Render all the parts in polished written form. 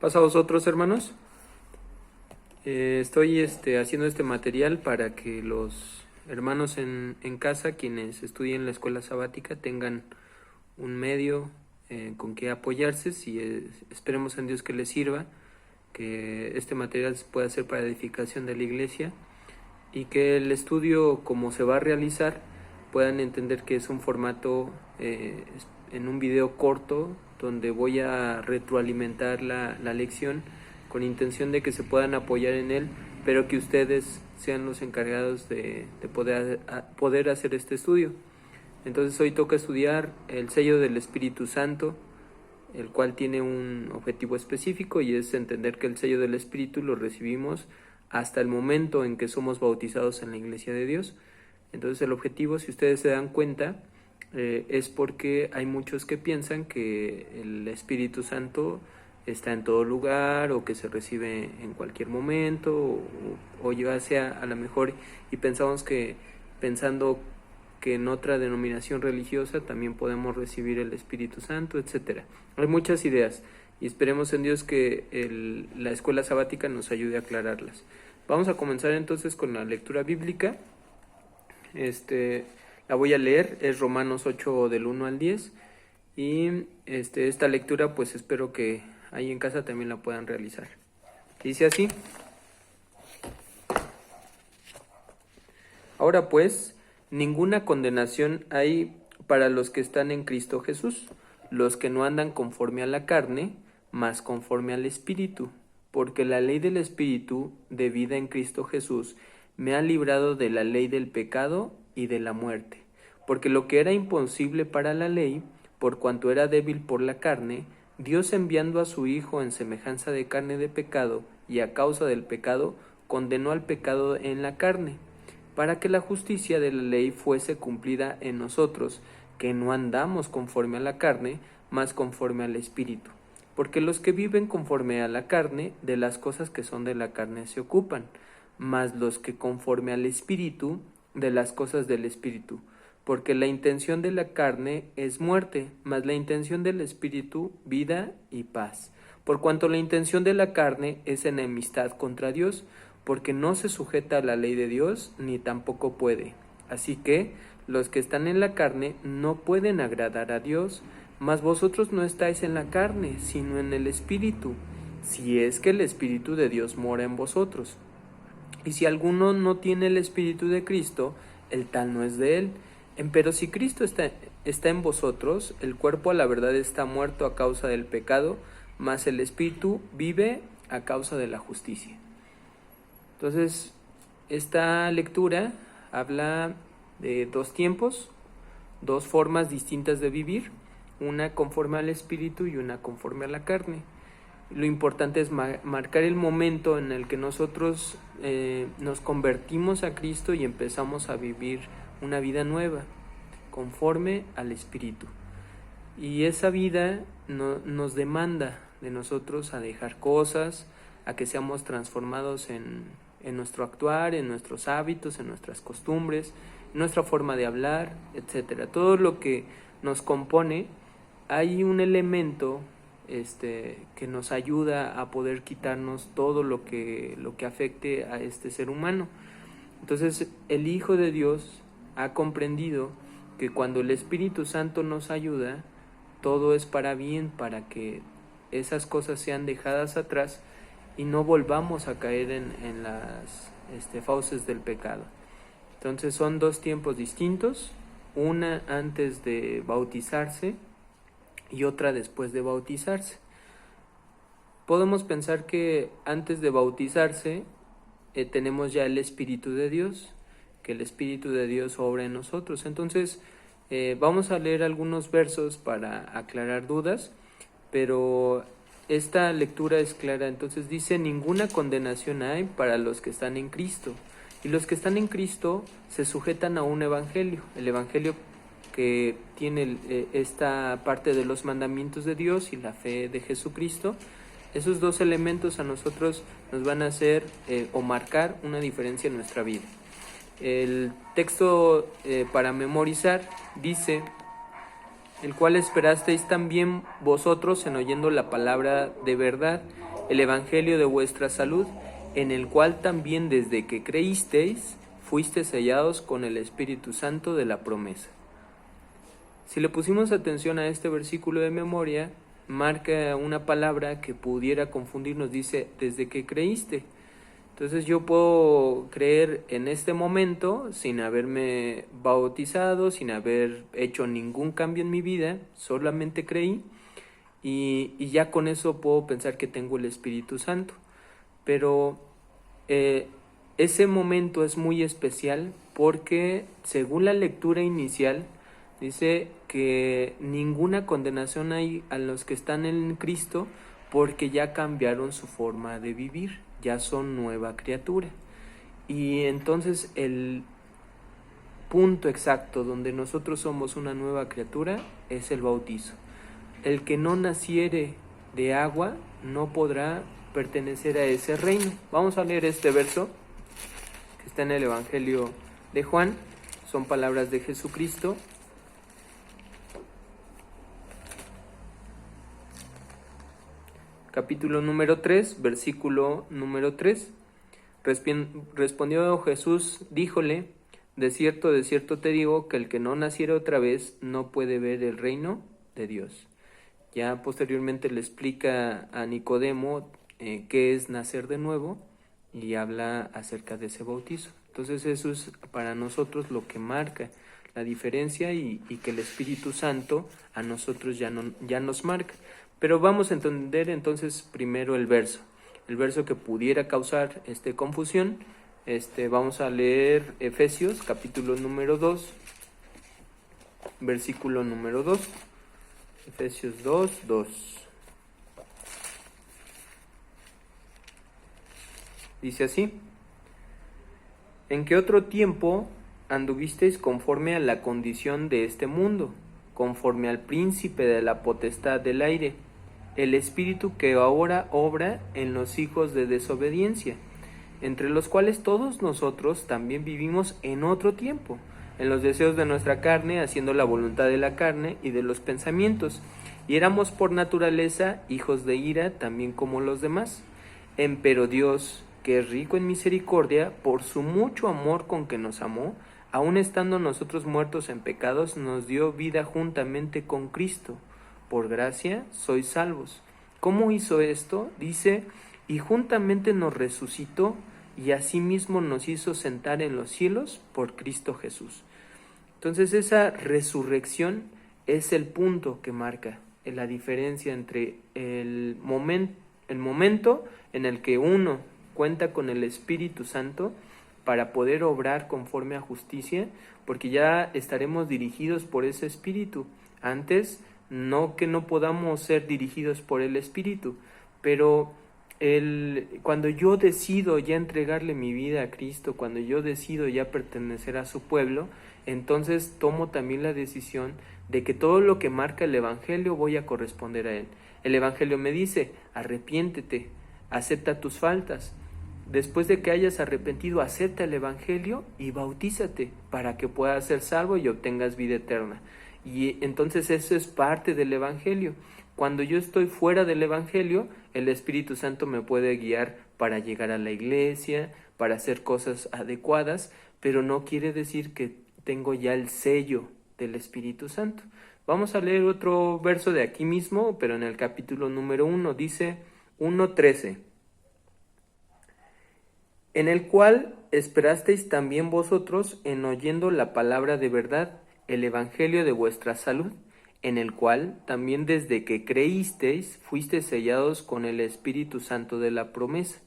Pasa a vosotros, hermanos. Estoy haciendo este material para que los hermanos en casa, quienes estudien la escuela sabática, tengan un medio con que apoyarse. Si esperemos en Dios que les sirva, que este material pueda ser para edificación de la iglesia y que el estudio, como se va a realizar, puedan entender que es un formato en un video corto donde voy a retroalimentar la lección con intención de que se puedan apoyar en él, pero que ustedes sean los encargados de poder hacer este estudio. Entonces hoy toca estudiar el sello del Espíritu Santo, el cual tiene un objetivo específico y es entender que el sello del Espíritu lo recibimos hasta el momento en que somos bautizados en la Iglesia de Dios. Entonces el objetivo, si ustedes se dan cuenta, es porque hay muchos que piensan que el Espíritu Santo está en todo lugar o que se recibe en cualquier momento o ya sea a lo mejor, y pensando que en otra denominación religiosa también podemos recibir el Espíritu Santo, etcétera. Hay muchas ideas y esperemos en Dios que la escuela sabática nos ayude a aclararlas. Vamos a comenzar entonces con la lectura bíblica. La voy a leer, es Romanos 8 del 1 al 10 y esta lectura pues espero que ahí en casa también la puedan realizar. Dice así: Ahora pues, ninguna condenación hay para los que están en Cristo Jesús, los que no andan conforme a la carne, mas conforme al Espíritu, porque la ley del Espíritu de vida en Cristo Jesús me ha librado de la ley del pecado y de la muerte. Porque lo que era imposible para la ley, por cuanto era débil por la carne, Dios, enviando a su Hijo en semejanza de carne de pecado, y a causa del pecado, condenó al pecado en la carne, para que la justicia de la ley fuese cumplida en nosotros, que no andamos conforme a la carne, mas conforme al Espíritu. Porque los que viven conforme a la carne, de las cosas que son de la carne se ocupan, mas los que conforme al Espíritu, de las cosas del Espíritu. Porque la intención de la carne es muerte, mas la intención del Espíritu, vida y paz. Por cuanto la intención de la carne es enemistad contra Dios, porque no se sujeta a la ley de Dios, ni tampoco puede. Así que los que están en la carne no pueden agradar a Dios, mas vosotros no estáis en la carne, sino en el Espíritu, si es que el Espíritu de Dios mora en vosotros. Y si alguno no tiene el Espíritu de Cristo, el tal no es de él. Empero si Cristo está en vosotros, el cuerpo a la verdad está muerto a causa del pecado, mas el Espíritu vive a causa de la justicia. Entonces, esta lectura habla de dos tiempos, dos formas distintas de vivir, una conforme al Espíritu y una conforme a la carne. Lo importante es marcar el momento en el que nosotros nos convertimos a Cristo y empezamos a vivir una vida nueva, conforme al Espíritu. Y esa vida nos demanda de nosotros a dejar cosas, a que seamos transformados en nuestro actuar, en nuestros hábitos, en nuestras costumbres, en nuestra forma de hablar, etcétera. Todo lo que nos compone, hay un elemento que nos ayuda a poder quitarnos todo lo que afecte a este ser humano. Entonces, el Hijo de Dios ha comprendido que cuando el Espíritu Santo nos ayuda, todo es para bien, para que esas cosas sean dejadas atrás y no volvamos a caer en las fauces del pecado. Entonces son dos tiempos distintos, una antes de bautizarse y otra después de bautizarse. Podemos pensar que antes de bautizarse tenemos ya el Espíritu de Dios, que el Espíritu de Dios obra en nosotros. Entonces vamos a leer algunos versos para aclarar dudas, pero esta lectura es clara. Entonces dice: ninguna condenación hay para los que están en Cristo. Y los que están en Cristo se sujetan a un evangelio, el evangelio que tiene esta parte de los mandamientos de Dios y la fe de Jesucristo. Esos dos elementos a nosotros nos van a hacer o marcar una diferencia en nuestra vida. El texto para memorizar dice: el cual esperasteis también vosotros en oyendo la palabra de verdad, el evangelio de vuestra salud, en el cual también desde que creísteis, fuisteis sellados con el Espíritu Santo de la promesa. Si le pusimos atención a este versículo de memoria, marca una palabra que pudiera confundirnos, dice, desde que creíste. Entonces yo puedo creer en este momento sin haberme bautizado, sin haber hecho ningún cambio en mi vida, solamente creí y ya con eso puedo pensar que tengo el Espíritu Santo. Pero ese momento es muy especial porque según la lectura inicial dice que ninguna condenación hay a los que están en Cristo porque ya cambiaron su forma de vivir, ya son nueva criatura. Y entonces el punto exacto donde nosotros somos una nueva criatura es el bautizo. El que no naciere de agua no podrá pertenecer a ese reino. Vamos a leer este verso que está en el Evangelio de Juan, son palabras de Jesucristo. Capítulo número 3, versículo número 3. Respondió Jesús, díjole, de cierto te digo, que el que no naciera otra vez no puede ver el reino de Dios. Ya posteriormente le explica a Nicodemo qué es nacer de nuevo y habla acerca de ese bautizo. Entonces eso es para nosotros lo que marca la diferencia y que el Espíritu Santo a nosotros ya nos marca. Pero vamos a entender entonces primero el verso que pudiera causar confusión. Vamos a leer Efesios capítulo número 2, versículo número 2. Efesios 2:2. Dice así: ¿en qué otro tiempo anduvisteis conforme a la condición de este mundo, conforme al príncipe de la potestad del aire, el espíritu que ahora obra en los hijos de desobediencia, entre los cuales todos nosotros también vivimos en otro tiempo, en los deseos de nuestra carne, haciendo la voluntad de la carne y de los pensamientos, y éramos por naturaleza hijos de ira, también como los demás. Empero Dios, que es rico en misericordia, por su mucho amor con que nos amó, aun estando nosotros muertos en pecados, nos dio vida juntamente con Cristo. Por gracia sois salvos. ¿Cómo hizo esto? Dice, y juntamente nos resucitó, y asimismo nos hizo sentar en los cielos por Cristo Jesús. Entonces esa resurrección es el punto que marca la diferencia entre el momento en el que uno cuenta con el Espíritu Santo para poder obrar conforme a justicia, porque ya estaremos dirigidos por ese Espíritu. Antes, no que no podamos ser dirigidos por el Espíritu, pero cuando yo decido ya entregarle mi vida a Cristo, cuando yo decido ya pertenecer a su pueblo, entonces tomo también la decisión de que todo lo que marca el Evangelio voy a corresponder a él. El Evangelio me dice, arrepiéntete, acepta tus faltas. Después de que hayas arrepentido, acepta el Evangelio y bautízate para que puedas ser salvo y obtengas vida eterna. Y entonces eso es parte del Evangelio. Cuando yo estoy fuera del Evangelio, el Espíritu Santo me puede guiar para llegar a la iglesia, para hacer cosas adecuadas, pero no quiere decir que tengo ya el sello del Espíritu Santo. Vamos a leer otro verso de aquí mismo, pero en el capítulo número 1, dice 1:13. En el cual esperasteis también vosotros en oyendo la palabra de verdad, el evangelio de vuestra salud, en el cual también desde que creísteis fuisteis sellados con el Espíritu Santo de la promesa.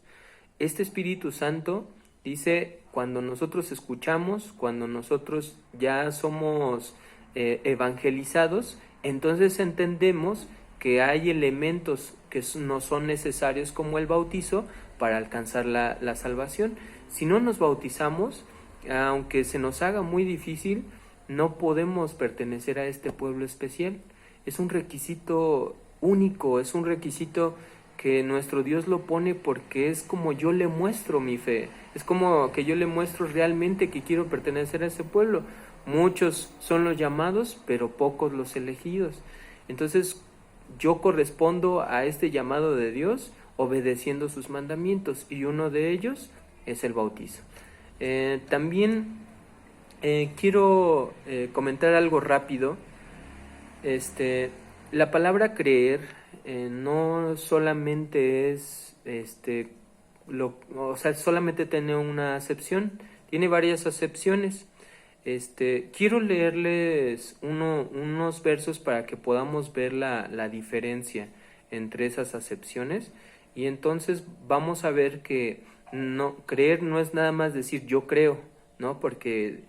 Este Espíritu Santo dice, cuando nosotros escuchamos, cuando nosotros ya somos evangelizados, entonces entendemos que hay elementos que no son necesarios como el bautizo para alcanzar la salvación. Si no nos bautizamos, aunque se nos haga muy difícil, no podemos pertenecer a este pueblo especial. Es un requisito único, es un requisito que nuestro Dios lo pone porque es como yo le muestro mi fe, es como que yo le muestro realmente que quiero pertenecer a ese pueblo. Muchos son los llamados, pero pocos los elegidos. Entonces, yo correspondo a este llamado de Dios obedeciendo sus mandamientos, y uno de ellos es el bautizo. También quiero comentar algo rápido. La palabra creer no solamente es solamente tiene una acepción, tiene varias acepciones. Quiero leerles unos versos para que podamos ver la diferencia entre esas acepciones, y entonces vamos a ver que creer no es nada más decir yo creo, ¿no? Porque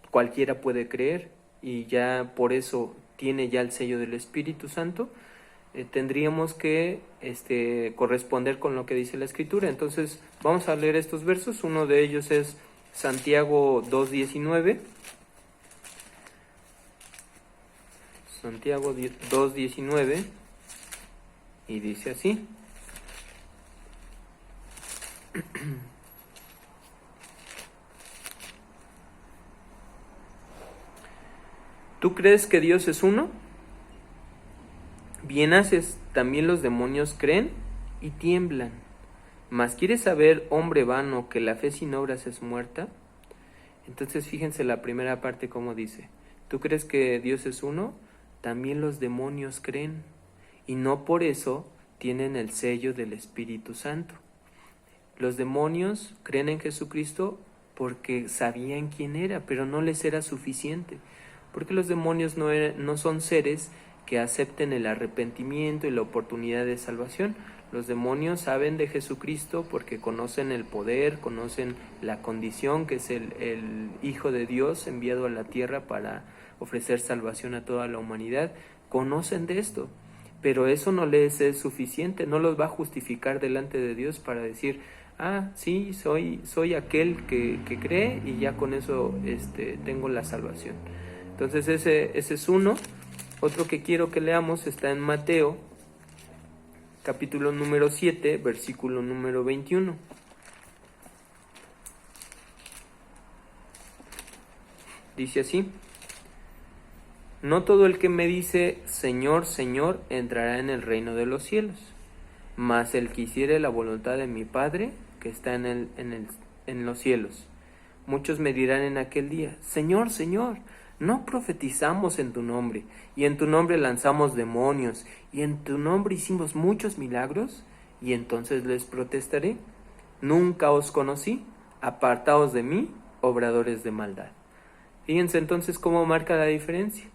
cualquiera puede creer y ya por eso tiene ya el sello del Espíritu Santo. Tendríamos que corresponder con lo que dice la Escritura. Entonces vamos a leer estos versos. Uno de ellos es Santiago 2:19. Santiago 2:19, y dice así: ¿Tú crees que Dios es uno? Bien haces, también los demonios creen y tiemblan. ¿Mas quieres saber, hombre vano, que la fe sin obras es muerta? Entonces fíjense la primera parte cómo dice: ¿Tú crees que Dios es uno? También los demonios creen, y no por eso tienen el sello del Espíritu Santo. Los demonios creen en Jesucristo porque sabían quién era, pero no les era suficiente, porque los demonios no son seres que acepten el arrepentimiento y la oportunidad de salvación. Los demonios saben de Jesucristo porque conocen el poder, conocen la condición que es el Hijo de Dios enviado a la tierra para ofrecer salvación a toda la humanidad. Conocen de esto, pero eso no les es suficiente, no los va a justificar delante de Dios para decir: sí, soy aquel que cree, y ya con eso tengo la salvación. Entonces ese es uno. Otro que quiero que leamos está en Mateo, capítulo número 7, versículo número 21. Dice así: No todo el que me dice Señor, Señor, entrará en el reino de los cielos, mas el que hiciere la voluntad de mi Padre que está en los cielos. Muchos me dirán en aquel día: Señor, Señor, ¿no profetizamos en tu nombre, y en tu nombre lanzamos demonios, y en tu nombre hicimos muchos milagros? Y entonces les protestaré: Nunca os conocí, apartaos de mí, obradores de maldad. Fíjense entonces cómo marca la diferencia.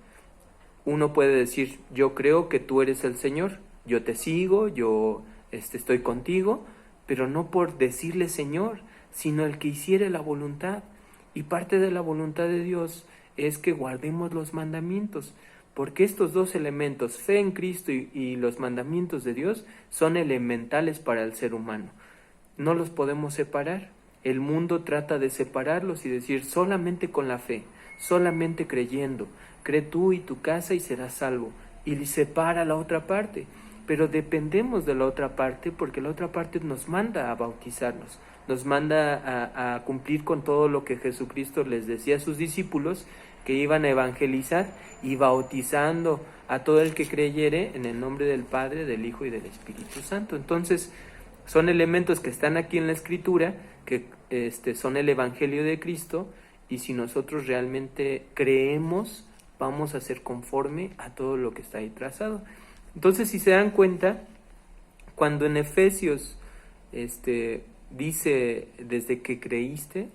Uno puede decir: yo creo que tú eres el Señor, yo te sigo, yo estoy contigo, pero no por decirle Señor, sino el que hiciere la voluntad. Y parte de la voluntad de Dios es que guardemos los mandamientos, porque estos dos elementos, fe en Cristo y los mandamientos de Dios, son elementales para el ser humano. No los podemos separar. El mundo trata de separarlos y decir: solamente con la fe, solamente creyendo, cree tú y tu casa y serás salvo, y separa la otra parte. Pero dependemos de la otra parte, porque la otra parte nos manda a bautizarnos, nos manda a cumplir con todo lo que Jesucristo les decía a sus discípulos, que iban a evangelizar y bautizando a todo el que creyere en el nombre del Padre, del Hijo y del Espíritu Santo. Entonces son elementos que están aquí en la Escritura, que son el Evangelio de Cristo, y si nosotros realmente creemos, vamos a ser conforme a todo lo que está ahí trazado. Entonces, si se dan cuenta, cuando en Efesios dice: desde que creíste,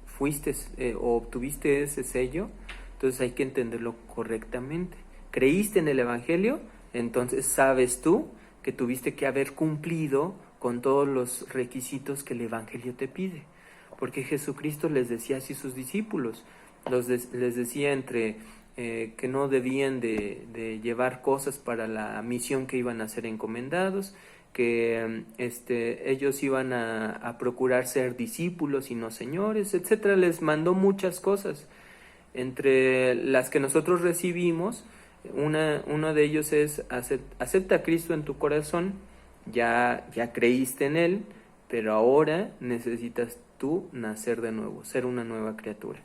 fuiste o obtuviste ese sello, entonces hay que entenderlo correctamente. Creíste en el Evangelio, entonces sabes tú que tuviste que haber cumplido con todos los requisitos que el Evangelio te pide, porque Jesucristo les decía así a sus discípulos, les decía que no debían de llevar cosas para la misión que iban a ser encomendados, que ellos iban a procurar ser discípulos y no señores, etcétera. Les mandó muchas cosas, entre las que nosotros recibimos. Uno de ellos es: acepta a Cristo en tu corazón, ya creíste en Él, pero ahora necesitas tú nacer de nuevo, ser una nueva criatura.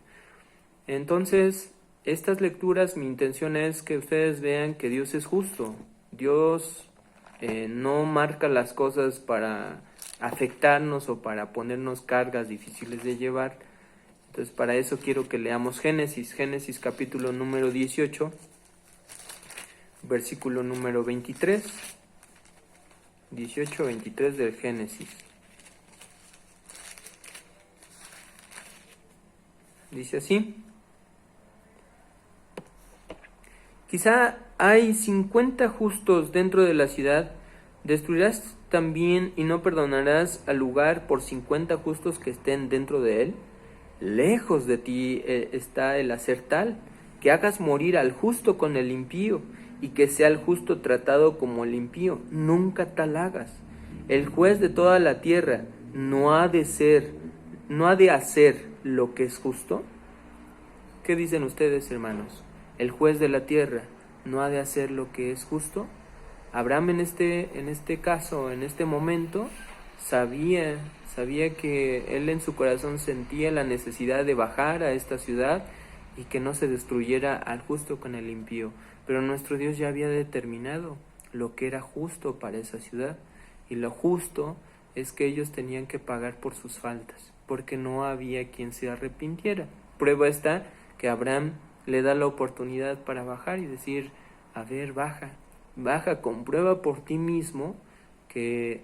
Entonces, estas lecturas, mi intención es que ustedes vean que Dios es justo. Dios no marca las cosas para afectarnos o para ponernos cargas difíciles de llevar. Entonces, para eso quiero que leamos Génesis capítulo número 18, versículo número 23. 18-23 del Génesis. Dice así: quizá hay 50 justos dentro de la ciudad, ¿destruirás también y no perdonarás al lugar por 50 justos que estén dentro de él? Lejos de ti está el hacer tal, que hagas morir al justo con el impío, y que sea el justo tratado como el impío. Nunca tal hagas. El juez de toda la tierra no ha de hacer lo que es justo. ¿Qué dicen ustedes, hermanos? ¿El juez de la tierra no ha de hacer lo que es justo? Abraham en este caso, en este momento, sabía que él en su corazón sentía la necesidad de bajar a esta ciudad y que no se destruyera al justo con el impío. Pero nuestro Dios ya había determinado lo que era justo para esa ciudad, y lo justo es que ellos tenían que pagar por sus faltas, porque no había quien se arrepintiera. Prueba está que Abraham le da la oportunidad para bajar y decir: a ver, baja, comprueba por ti mismo que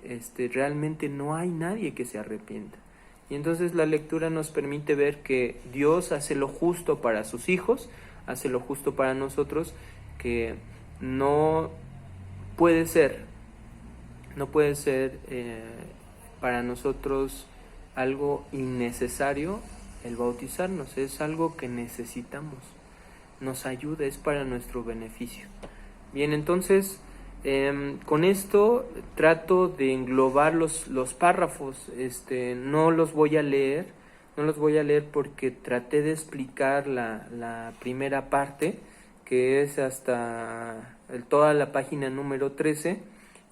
realmente no hay nadie que se arrepienta. Y entonces la lectura nos permite ver que Dios hace lo justo para sus hijos, hace lo justo para nosotros, que no puede ser para nosotros algo innecesario el bautizarnos, es algo que necesitamos, nos ayuda, es para nuestro beneficio. Bien, entonces con esto trato de englobar los párrafos. No los voy a leer porque traté de explicar la primera parte, que es hasta toda la página número 13.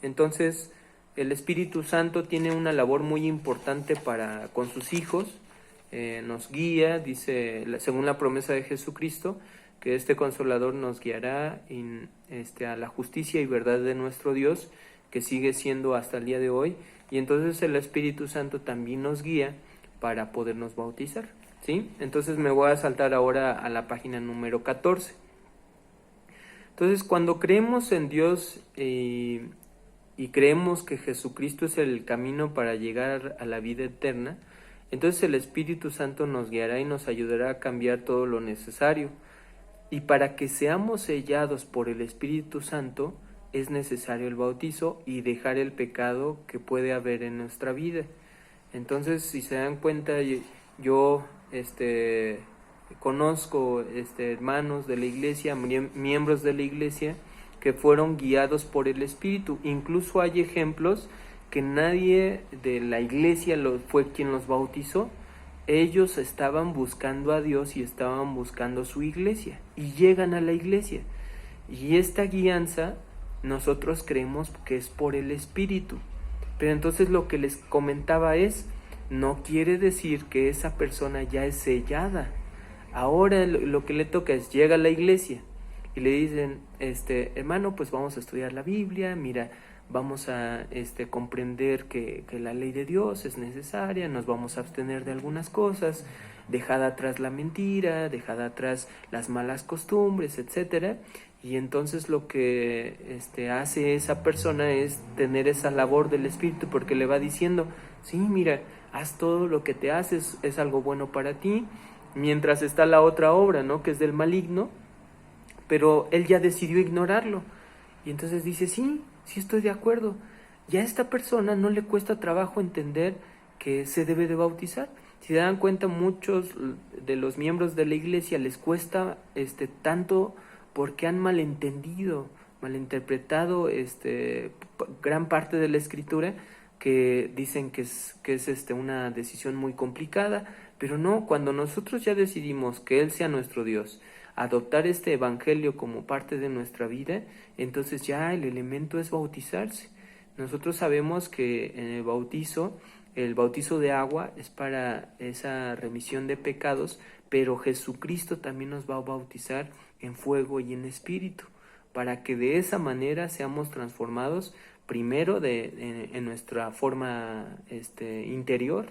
Entonces el Espíritu Santo tiene una labor muy importante con sus hijos. Nos guía, dice, según la promesa de Jesucristo, que este Consolador nos guiará a la justicia y verdad de nuestro Dios, que sigue siendo hasta el día de hoy. Y entonces el Espíritu Santo también nos guía para podernos bautizar, ¿sí? Entonces me voy a saltar ahora a la página número 14. Entonces, cuando creemos en Dios y creemos que Jesucristo es el camino para llegar a la vida eterna, entonces el Espíritu Santo nos guiará y nos ayudará a cambiar todo lo necesario. Y para que seamos sellados por el Espíritu Santo, es necesario el bautizo y dejar el pecado que puede haber en nuestra vida. Entonces, si se dan cuenta, yo conozco hermanos de la iglesia, miembros de la iglesia, que fueron guiados por el Espíritu. Incluso hay ejemplos que nadie de la iglesia fue quien los bautizó. Ellos estaban buscando a Dios y estaban buscando su iglesia, y llegan a la iglesia. Y esta guianza nosotros creemos que es por el Espíritu. Pero entonces lo que les comentaba no quiere decir que esa persona ya es sellada. Ahora lo que le toca es: llega a la iglesia y le dicen, hermano, pues vamos a estudiar la Biblia, mira, vamos a comprender que la ley de Dios es necesaria, nos vamos a abstener de algunas cosas, dejad atrás la mentira, dejad atrás las malas costumbres, etcétera. Y entonces lo que hace esa persona es tener esa labor del Espíritu, porque le va diciendo: sí, mira, haz todo lo que te haces, es algo bueno para ti. Mientras está la otra obra, ¿no?, que es del maligno, pero él ya decidió ignorarlo. Y entonces dice: sí estoy de acuerdo. Ya a esta persona no le cuesta trabajo entender que se debe de bautizar. Si se dan cuenta, muchos de los miembros de la iglesia les cuesta tanto porque han malinterpretado gran parte de la Escritura, que dicen que es una decisión muy complicada. Pero no, cuando nosotros ya decidimos que Él sea nuestro Dios, adoptar este evangelio como parte de nuestra vida, entonces ya el elemento es bautizarse. Nosotros sabemos que en el bautizo el bautizo de agua es para esa remisión de pecados, pero Jesucristo también nos va a bautizar en fuego y en espíritu, para que de esa manera seamos transformados primero en nuestra forma interior,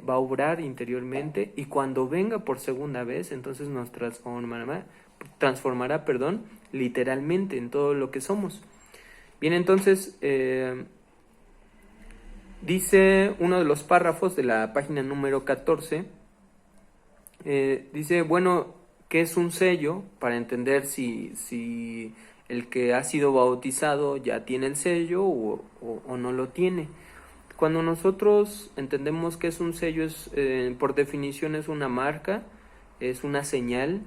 va a obrar interiormente, y cuando venga por segunda vez, entonces nos transformará, literalmente en todo lo que somos. Bien, entonces dice uno de los párrafos de la página número 14, dice, bueno, ¿qué es un sello? Para entender si el que ha sido bautizado ya tiene el sello o no lo tiene. Cuando nosotros entendemos que es un sello, por definición es una marca, es una señal,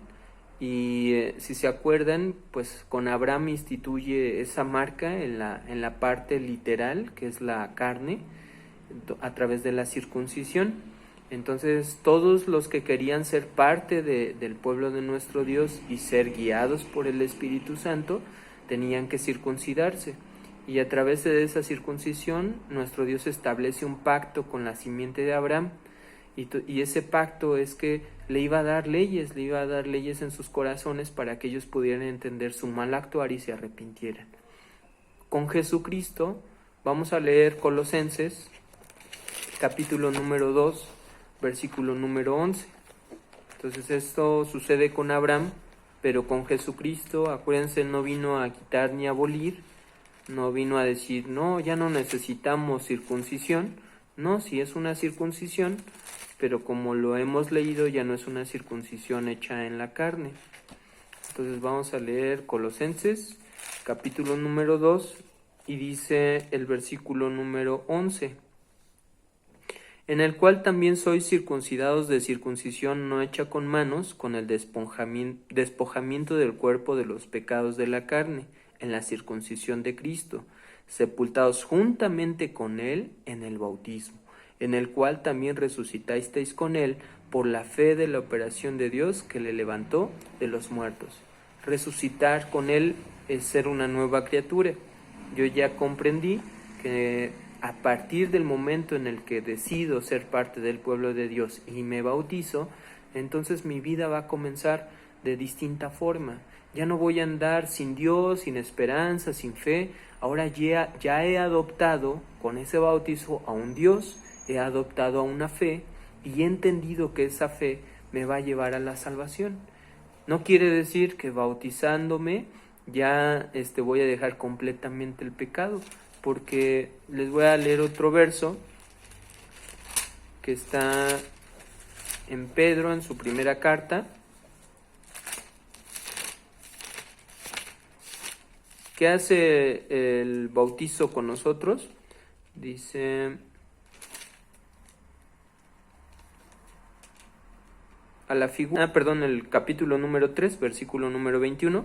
y si se acuerdan, pues con Abraham instituye esa marca en la parte literal, que es la carne, a través de la circuncisión. Entonces todos los que querían ser parte del pueblo de nuestro Dios y ser guiados por el Espíritu Santo, tenían que circuncidarse. Y a través de esa circuncisión, nuestro Dios establece un pacto con la simiente de Abraham. Y ese pacto es que le iba a dar leyes en sus corazones para que ellos pudieran entender su mal actuar y se arrepintieran. Con Jesucristo, vamos a leer Colosenses, capítulo número 2, versículo número 11. Entonces esto sucede con Abraham, pero con Jesucristo, acuérdense, no vino a quitar ni a abolir, no vino a decir, no, ya no necesitamos circuncisión. No, sí es una circuncisión, pero como lo hemos leído, ya no es una circuncisión hecha en la carne. Entonces vamos a leer Colosenses, capítulo número 2, y dice el versículo número 11. En el cual también sois circuncidados de circuncisión no hecha con manos, con el despojamiento del cuerpo de los pecados de la carne, en la circuncisión de Cristo, sepultados juntamente con Él en el bautismo, en el cual también resucitasteis con Él por la fe de la operación de Dios que le levantó de los muertos. Resucitar con Él es ser una nueva criatura. Yo ya comprendí que a partir del momento en el que decido ser parte del pueblo de Dios y me bautizo, entonces mi vida va a comenzar de distinta forma. Ya no voy a andar sin Dios, sin esperanza, sin fe. Ahora ya he adoptado con ese bautizo a un Dios, he adoptado a una fe y he entendido que esa fe me va a llevar a la salvación. No quiere decir que bautizándome ya voy a dejar completamente el pecado, porque les voy a leer otro verso que está en Pedro, en su primera carta. ¿Qué hace el bautizo con nosotros? Dice, el capítulo número 3, versículo número 21,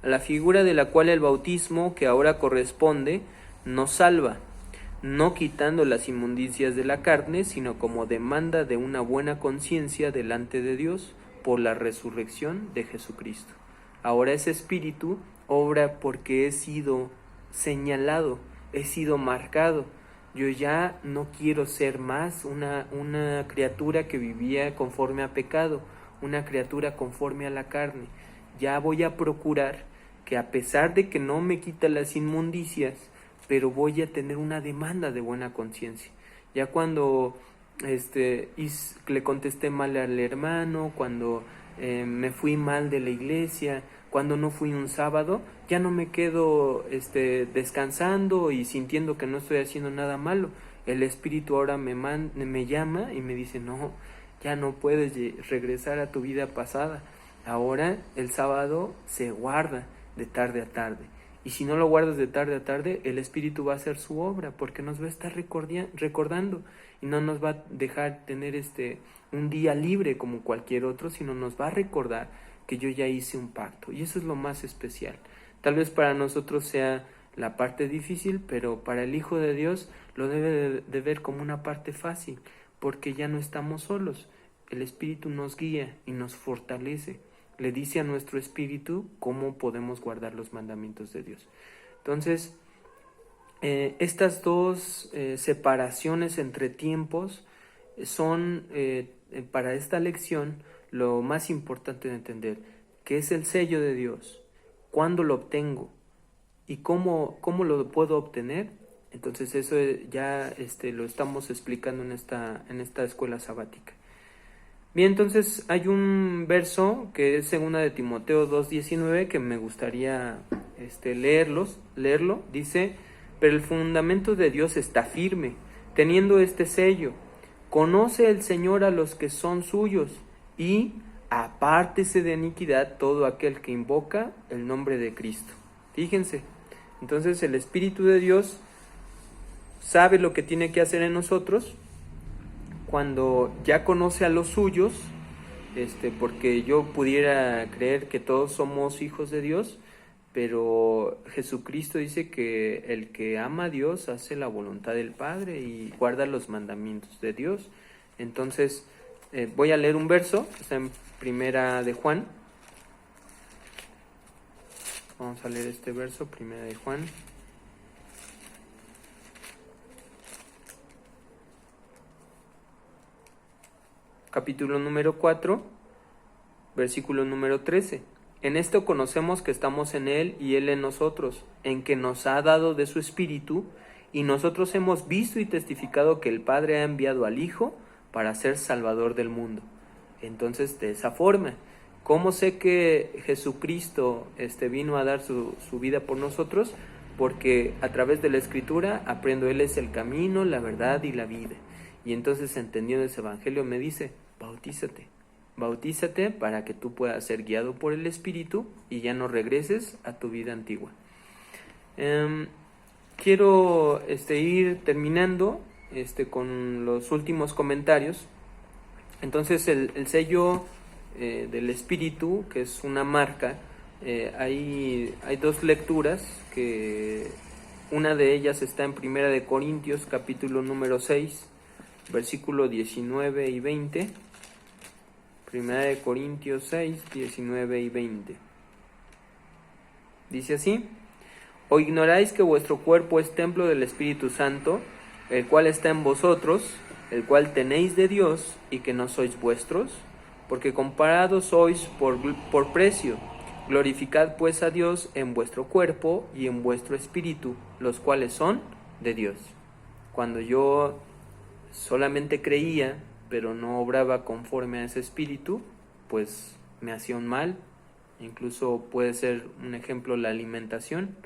a la figura de la cual el bautismo que ahora corresponde nos salva, no quitando las inmundicias de la carne, sino como demanda de una buena conciencia delante de Dios por la resurrección de Jesucristo. Ahora ese espíritu obra porque he sido señalado, he sido marcado. Yo ya no quiero ser más una criatura que vivía conforme a pecado, una criatura conforme a la carne. Ya voy a procurar que, a pesar de que no me quita las inmundicias, pero voy a tener una demanda de buena conciencia. Ya cuando le contesté mal al hermano, cuando me fui mal de la iglesia, cuando no fui un sábado, ya no me quedo descansando y sintiendo que no estoy haciendo nada malo. El Espíritu ahora me llama y me dice, no, ya no puedes regresar a tu vida pasada. Ahora el sábado se guarda de tarde a tarde. Y si no lo guardas de tarde a tarde, el Espíritu va a hacer su obra, porque nos va a estar recordando y no nos va a dejar tener un día libre como cualquier otro, sino nos va a recordar que yo ya hice un pacto. Y eso es lo más especial. Tal vez para nosotros sea la parte difícil, pero para el Hijo de Dios lo debe de ver como una parte fácil, porque ya no estamos solos. El Espíritu nos guía y nos fortalece. Le dice a nuestro espíritu cómo podemos guardar los mandamientos de Dios. Entonces, Estas dos separaciones entre tiempos son para esta lección lo más importante de entender, qué es el sello de Dios, cuándo lo obtengo y cómo lo puedo obtener. Entonces eso ya lo estamos explicando en esta escuela sabática. Bien, entonces hay un verso que es 2 de Timoteo 2:19 que me gustaría leerlo. Dice: pero el fundamento de Dios está firme, teniendo este sello: conoce el Señor a los que son suyos, y apártese de iniquidad todo aquel que invoca el nombre de Cristo. Fíjense, entonces el Espíritu de Dios sabe lo que tiene que hacer en nosotros cuando ya conoce a los suyos, porque yo pudiera creer que todos somos hijos de Dios, pero Jesucristo dice que el que ama a Dios hace la voluntad del Padre y guarda los mandamientos de Dios. Entonces, voy a leer un verso, está en Primera de Juan. Vamos a leer este verso, Primera de Juan. Capítulo número 4, versículo número 13. En esto conocemos que estamos en Él y Él en nosotros, en que nos ha dado de su Espíritu, y nosotros hemos visto y testificado que el Padre ha enviado al Hijo para ser Salvador del mundo. Entonces, de esa forma, ¿cómo sé que Jesucristo vino a dar su vida por nosotros? Porque a través de la Escritura aprendo, Él es el camino, la verdad y la vida. Y entonces, entendiendo ese evangelio, me dice: bautízate para que tú puedas ser guiado por el Espíritu y ya no regreses a tu vida antigua. Quiero ir terminando con los últimos comentarios. Entonces el sello del Espíritu, que es una marca, hay dos lecturas, que una de ellas está en Primera de Corintios, capítulo número 6, versículo 19 y 20. Primera de Corintios 6, 19 y 20. Dice así: ¿o ignoráis que vuestro cuerpo es templo del Espíritu Santo, el cual está en vosotros, el cual tenéis de Dios, y que no sois vuestros? Porque comparados sois por precio. Glorificad pues a Dios en vuestro cuerpo y en vuestro espíritu, los cuales son de Dios. Cuando yo solamente creía, pero no obraba conforme a ese espíritu, pues me hacía un mal. Incluso puede ser un ejemplo la alimentación.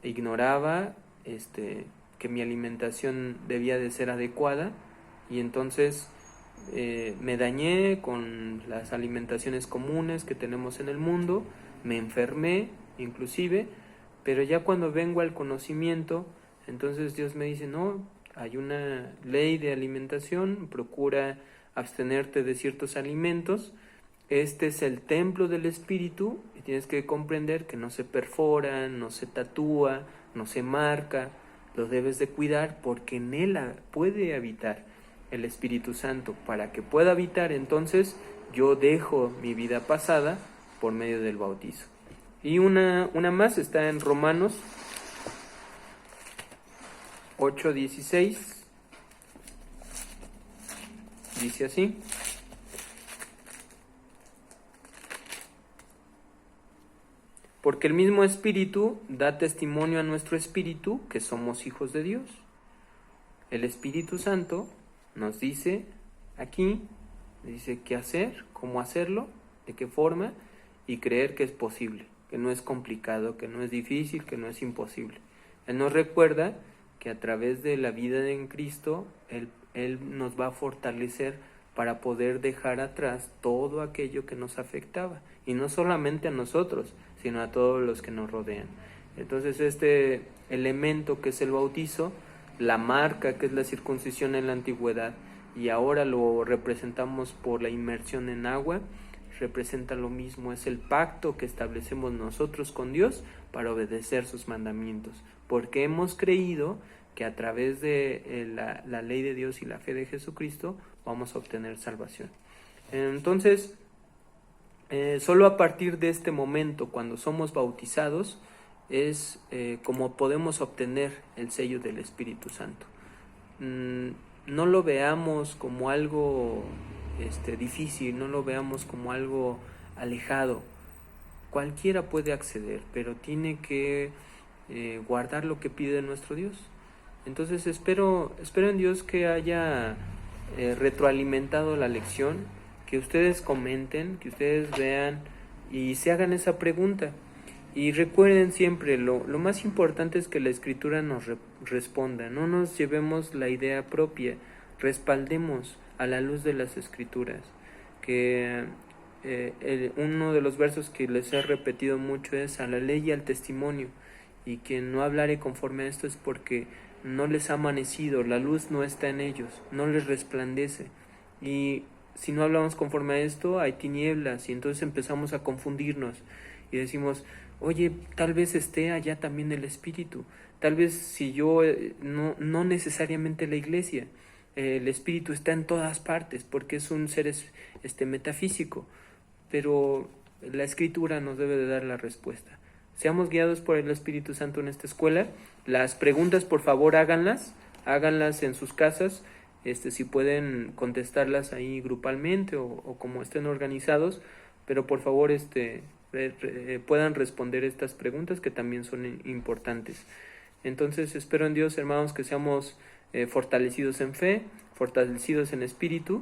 Ignoraba que mi alimentación debía de ser adecuada, y entonces me dañé con las alimentaciones comunes que tenemos en el mundo, me enfermé inclusive, pero ya cuando vengo al conocimiento, entonces Dios me dice: no, hay una ley de alimentación, procura abstenerte de ciertos alimentos, este es el templo del Espíritu, y tienes que comprender que no se perfora, no se tatúa, no se marca, lo debes de cuidar, porque en él puede habitar el Espíritu Santo. Para que pueda habitar, entonces yo dejo mi vida pasada por medio del bautizo. Y una más está en Romanos 8:16. Dice así: porque el mismo Espíritu da testimonio a nuestro espíritu que somos hijos de Dios. El Espíritu Santo nos dice aquí, dice qué hacer, cómo hacerlo, de qué forma, y creer que es posible, que no es complicado, que no es difícil, que no es imposible. Él nos recuerda que a través de la vida en Cristo, Él nos va a fortalecer para poder dejar atrás todo aquello que nos afectaba, y no solamente a nosotros, sino a todos los que nos rodean. Entonces este elemento que es el bautizo, la marca que es la circuncisión en la antigüedad, y ahora lo representamos por la inmersión en agua, representa lo mismo, es el pacto que establecemos nosotros con Dios para obedecer sus mandamientos, porque hemos creído que a través de la ley de Dios y la fe de Jesucristo vamos a obtener salvación. Entonces, solo a partir de este momento, cuando somos bautizados, es como podemos obtener el sello del Espíritu Santo. No lo veamos como algo difícil, no lo veamos como algo alejado. Cualquiera puede acceder, pero tiene que guardar lo que pide nuestro Dios. Entonces espero en Dios que haya retroalimentado la lección, que ustedes comenten, que ustedes vean y se hagan esa pregunta. Y recuerden siempre, lo más importante es que la Escritura nos responda, no nos llevemos la idea propia, respaldemos a la luz de las Escrituras. Que uno de los versos que les he repetido mucho es: a la ley y al testimonio, y quien no hablare conforme a esto es porque no les ha amanecido, la luz no está en ellos, no les resplandece. Y si no hablamos conforme a esto, hay tinieblas, y entonces empezamos a confundirnos y decimos: oye, tal vez esté allá también el Espíritu, tal vez si yo no necesariamente la iglesia, el Espíritu está en todas partes porque es un ser metafísico, pero la Escritura nos debe de dar la respuesta. Seamos guiados por el Espíritu Santo en esta escuela. Las preguntas, por favor, háganlas en sus casas, si pueden contestarlas ahí grupalmente o como estén organizados, pero por favor puedan responder estas preguntas que también son importantes. Entonces espero en Dios, hermanos, que seamos fortalecidos en fe, fortalecidos en espíritu,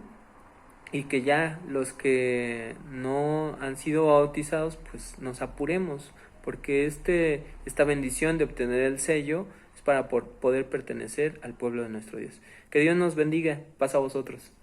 y que ya los que no han sido bautizados pues nos apuremos, porque esta bendición de obtener el sello es para poder pertenecer al pueblo de nuestro Dios. Que Dios nos bendiga. Paz a vosotros.